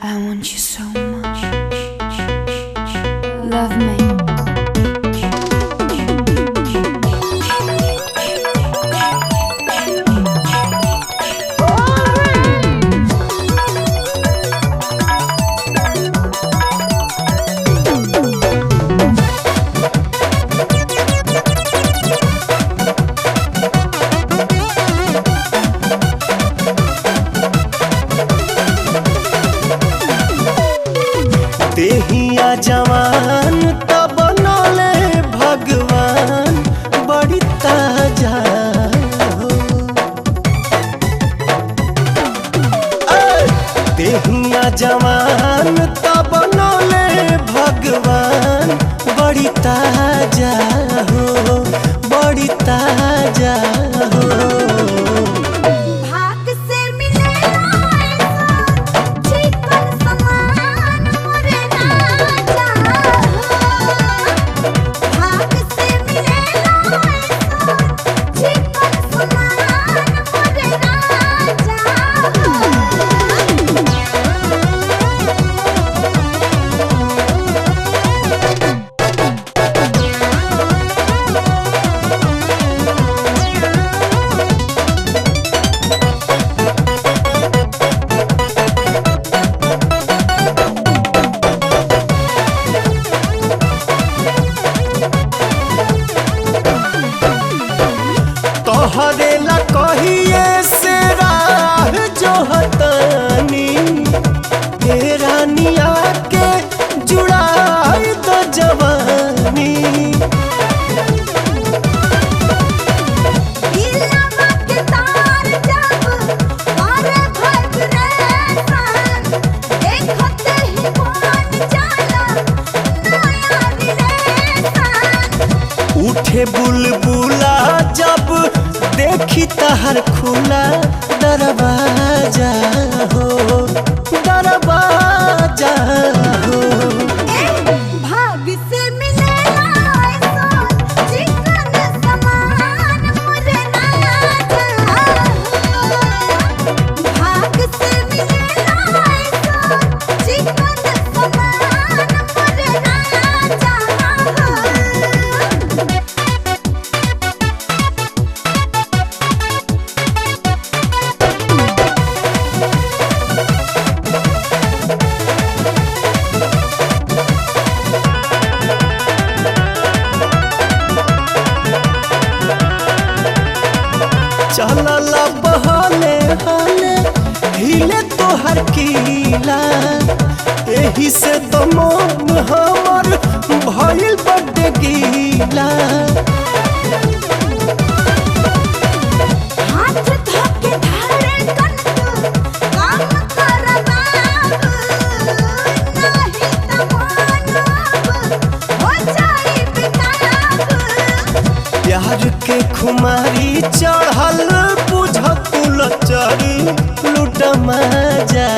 I want you so much. Love me. देहिया जवान तब बनले भगवान बड़ी ताजा हो। देहिया जवान तब बनले भगवान बड़ी ताजा हो, बड़ी ताजा हो। तोहरेला कहिए से राह जो हतानी हे रानिया के जुड़ाई तो जवानी। उठे बुलबुला जब देखी तहर खुला दरवाजा हो, दरवाजा हो। भाग से मिलेला ऐसा चिकन समान मोरे राजा हो। भाग से मिलेला ऐसा चिकन समान मोरे राजा हो। चलला बहले हले हिले तोहर कीला, एही से तो मन हमर भइल बड्डे गीला। हाथ धोके धारे कन तू काम कर बाबू, नहीं त मानब हो जाई बेताब। प्यार के खुमारी चढ़ल बुझ कुल चरी लुट मजा।